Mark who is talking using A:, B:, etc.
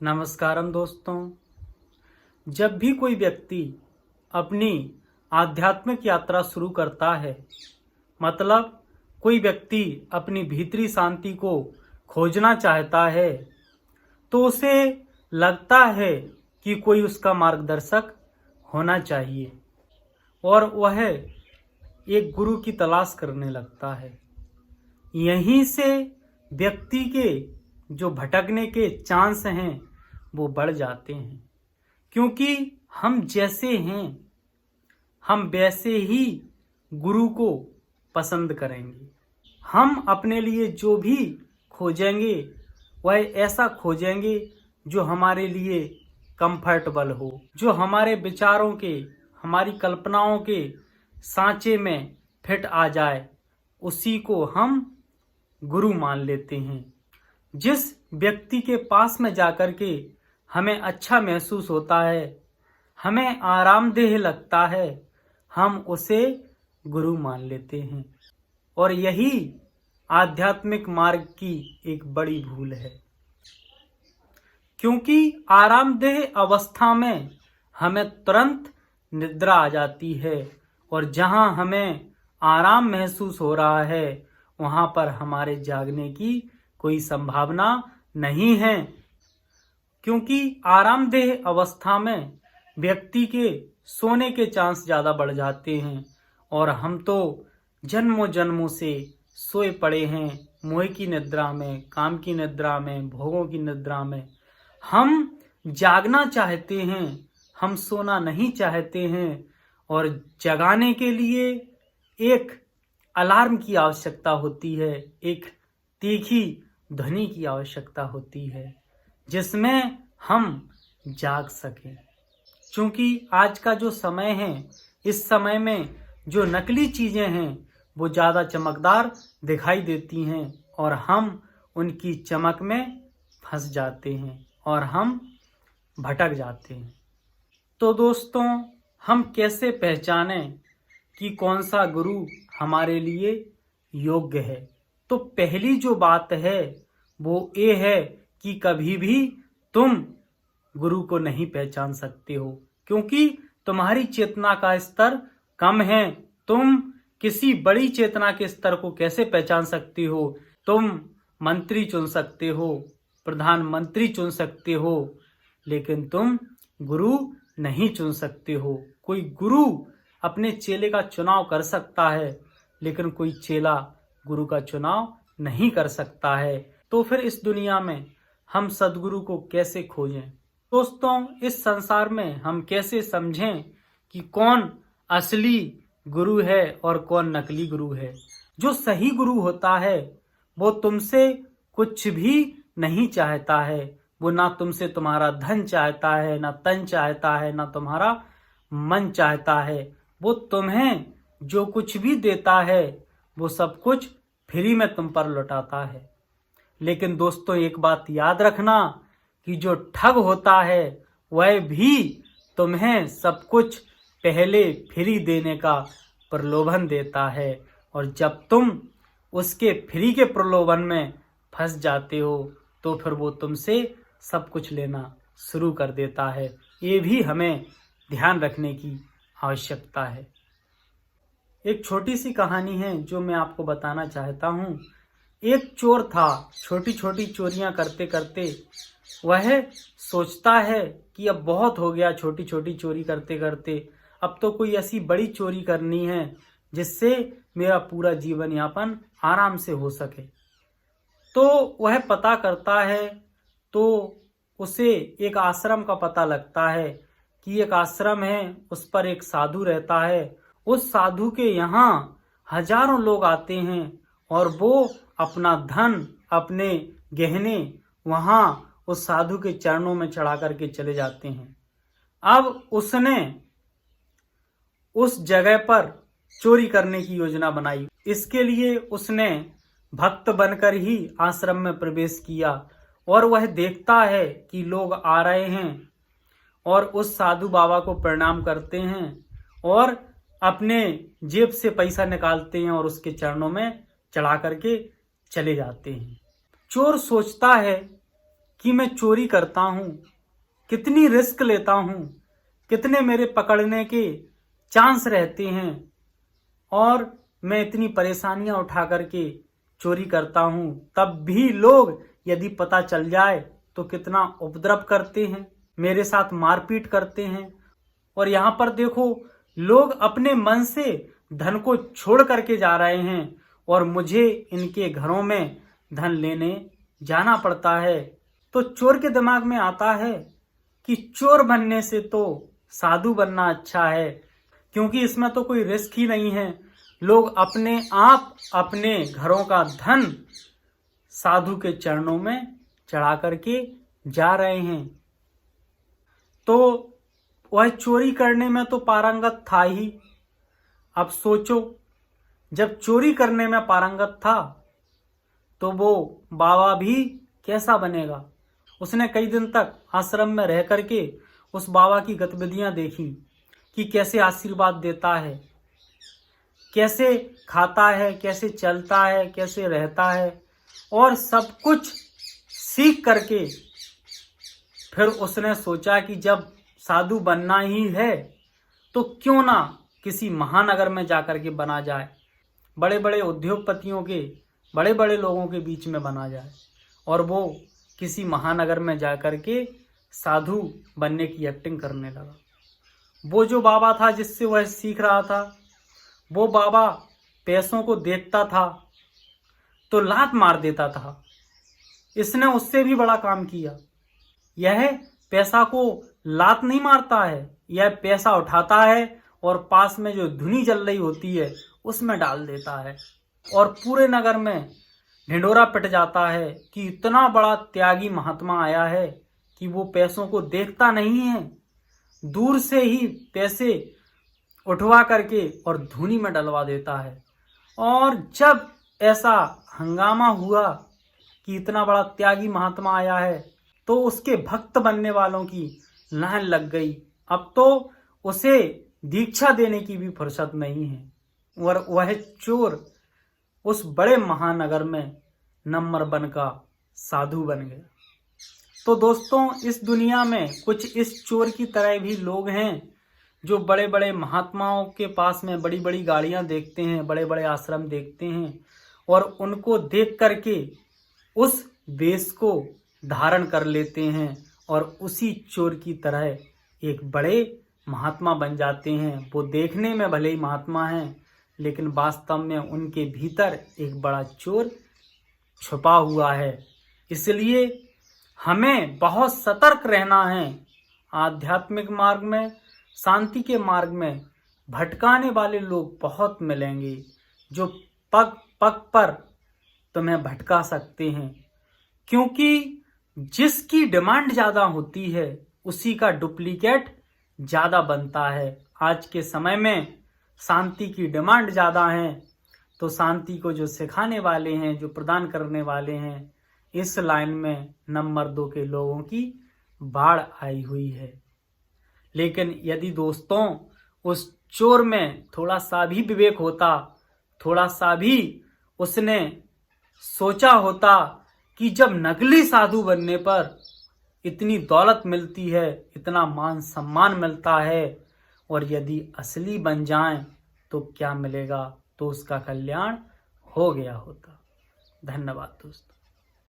A: नमस्कारम दोस्तों। जब भी कोई व्यक्ति अपनी आध्यात्मिक यात्रा शुरू करता है, मतलब कोई व्यक्ति अपनी भीतरी शांति को खोजना चाहता है, तो उसे लगता है कि कोई उसका मार्गदर्शक होना चाहिए और वह एक गुरु की तलाश करने लगता है। यहीं से व्यक्ति के जो भटकने के चांस हैं वो बढ़ जाते हैं, क्योंकि हम जैसे हैं हम वैसे ही गुरु को पसंद करेंगे। हम अपने लिए जो भी खोजेंगे वह ऐसा खोजेंगे जो हमारे लिए कंफर्टेबल हो, जो हमारे विचारों के, हमारी कल्पनाओं के सांचे में फिट आ जाए, उसी को हम गुरु मान लेते हैं। जिस व्यक्ति के पास में जाकर के हमें अच्छा महसूस होता है, हमें आरामदेह लगता है, हम उसे गुरु मान लेते हैं। और यही आध्यात्मिक मार्ग की एक बड़ी भूल है, क्योंकि आरामदेह अवस्था में हमें तुरंत निद्रा आ जाती है और जहां हमें आराम महसूस हो रहा है वहां पर हमारे जागने की कोई संभावना नहीं है, क्योंकि आरामदेह अवस्था में व्यक्ति के सोने के चांस ज़्यादा बढ़ जाते हैं। और हम तो जन्मों जन्मों से सोए पड़े हैं, मोह की निद्रा में, काम की निद्रा में, भोगों की निद्रा में। हम जागना चाहते हैं, हम सोना नहीं चाहते हैं, और जगाने के लिए एक अलार्म की आवश्यकता होती है, एक तीखी ध्वनि की आवश्यकता होती है, जिसमें हम जाग सकें। क्योंकि आज का जो समय है, इस समय में जो नकली चीजें हैं वो ज़्यादा चमकदार दिखाई देती हैं और हम उनकी चमक में फंस जाते हैं और हम भटक जाते हैं। तो दोस्तों, हम कैसे पहचानें कि कौन सा गुरु हमारे लिए योग्य है? तो पहली जो बात है वो ये है कि कभी भी तुम गुरु को नहीं पहचान सकते हो, क्योंकि तुम्हारी चेतना का स्तर कम है। तुम किसी बड़ी चेतना के स्तर को कैसे पहचान सकते हो? तुम मंत्री चुन सकते हो, प्रधानमंत्री चुन सकते हो, लेकिन तुम गुरु नहीं चुन सकते हो। कोई गुरु अपने चेले का चुनाव कर सकता है, लेकिन कोई चेला गुरु का चुनाव नहीं कर सकता है। तो फिर इस दुनिया में हम सदगुरु को कैसे खोजें? दोस्तों, इस संसार में हम कैसे समझें कि कौन असली गुरु है और कौन नकली गुरु है? जो सही गुरु होता है वो तुमसे कुछ भी नहीं चाहता है। वो ना तुमसे तुम्हारा धन चाहता है, ना तन चाहता है, ना तुम्हारा मन चाहता है। वो तुम्हें जो कुछ भी देता है वो सब कुछ फ्री में तुम पर लौटाता है। लेकिन दोस्तों, एक बात याद रखना कि जो ठग होता है वह भी तुम्हें सब कुछ पहले फ्री देने का प्रलोभन देता है, और जब तुम उसके फ्री के प्रलोभन में फंस जाते हो तो फिर वो तुमसे सब कुछ लेना शुरू कर देता है। ये भी हमें ध्यान रखने की आवश्यकता है। एक छोटी सी कहानी है जो मैं आपको बताना चाहता हूँ। एक चोर था, छोटी छोटी चोरियां करते करते वह सोचता है कि अब बहुत हो गया छोटी छोटी चोरी करते करते, अब तो कोई ऐसी बड़ी चोरी करनी है जिससे मेरा पूरा जीवन यापन आराम से हो सके। तो वह पता करता है, तो उसे एक आश्रम का पता लगता है कि एक आश्रम है, उस पर एक साधु रहता है। उस साधु के यहाँ हजारों लोग आते हैं और वो अपना धन, अपने गहने वहाँ उस साधु के चरणों में चढ़ा करके चले जाते हैं। अब उसने उस जगह पर चोरी करने की योजना बनाई। इसके लिए उसने भक्त बनकर ही आश्रम में प्रवेश किया और वह देखता है कि लोग आ रहे हैं और उस साधु बाबा को प्रणाम करते हैं और अपने जेब से पैसा निकालते हैं और उसके चरणों में चढ़ा करके चले जाते हैं। चोर सोचता है कि मैं चोरी करता हूँ, कितनी रिस्क लेता हूँ, कितने मेरे पकड़ने के चांस रहते हैं और मैं इतनी परेशानियां उठा करके चोरी करता हूँ, तब भी लोग यदि पता चल जाए तो कितना उपद्रव करते हैं, मेरे साथ मारपीट करते हैं। और यहाँ पर देखो, लोग अपने मन से धन को छोड़ करके जा रहे हैं और मुझे इनके घरों में धन लेने जाना पड़ता है। तो चोर के दिमाग में आता है कि चोर बनने से तो साधु बनना अच्छा है, क्योंकि इसमें तो कोई रिस्क ही नहीं है। लोग अपने आप अपने घरों का धन साधु के चरणों में चढ़ा करके जा रहे हैं। तो वह चोरी करने में तो पारंगत था ही। अब सोचो, जब चोरी करने में पारंगत था तो वो बाबा भी कैसा बनेगा। उसने कई दिन तक आश्रम में रह करके उस बाबा की गतिविधियां देखी कि कैसे आशीर्वाद देता है, कैसे खाता है, कैसे चलता है, कैसे रहता है, और सब कुछ सीख करके फिर उसने सोचा कि जब साधु बनना ही है तो क्यों ना किसी महानगर में जाकर के बना जाए, बड़े बड़े उद्योगपतियों के, बड़े बड़े लोगों के बीच में बना जाए। और वो किसी महानगर में जाकर के साधु बनने की एक्टिंग करने लगा। वो जो बाबा था जिससे वह सीख रहा था, वो बाबा पैसों को देखता था तो लात मार देता था। इसने उससे भी बड़ा काम किया। यह पैसा को लात नहीं मारता है, यह पैसा उठाता है और पास में जो धुनी जल रही होती है उसमें डाल देता है, और पूरे नगर में ढिंढोरा पिट जाता है कि इतना बड़ा त्यागी महात्मा आया है कि वो पैसों को देखता नहीं है, दूर से ही पैसे उठवा करके और धुनी में डलवा देता है। और जब ऐसा हंगामा हुआ कि इतना बड़ा त्यागी महात्मा आया है तो उसके भक्त बनने वालों की लाइन लग गई। अब तो उसे दीक्षा देने की भी फुर्सत नहीं है और वह चोर उस बड़े महानगर में नंबर 1 का साधु बन गया। तो दोस्तों, इस दुनिया में कुछ इस चोर की तरह भी लोग हैं जो बड़े बड़े महात्माओं के पास में बड़ी बड़ी गाड़ियां देखते हैं, बड़े बड़े आश्रम देखते हैं और उनको देख करके उस वेश को धारण कर लेते हैं और उसी चोर की तरह एक बड़े महात्मा बन जाते हैं। वो देखने में भले ही महात्मा हैं, लेकिन वास्तव में उनके भीतर एक बड़ा चोर छुपा हुआ है। इसलिए हमें बहुत सतर्क रहना है। आध्यात्मिक मार्ग में, शांति के मार्ग में भटकाने वाले लोग बहुत मिलेंगे जो पग पग पर तुम्हें भटका सकते हैं, क्योंकि जिसकी डिमांड ज़्यादा होती है उसी का डुप्लीकेट ज़्यादा बनता है। आज के समय में शांति की डिमांड ज़्यादा है, तो शांति को जो सिखाने वाले हैं, जो प्रदान करने वाले हैं, इस लाइन में नंबर 2 के लोगों की बाढ़ आई हुई है। लेकिन यदि दोस्तों उस चोर में थोड़ा सा भी विवेक होता, थोड़ा सा भी उसने सोचा होता कि जब नकली साधु बनने पर इतनी दौलत मिलती है, इतना मान सम्मान मिलता है, और यदि असली बन जाएं तो क्या मिलेगा, तो उसका कल्याण हो गया होता। धन्यवाद दोस्तों।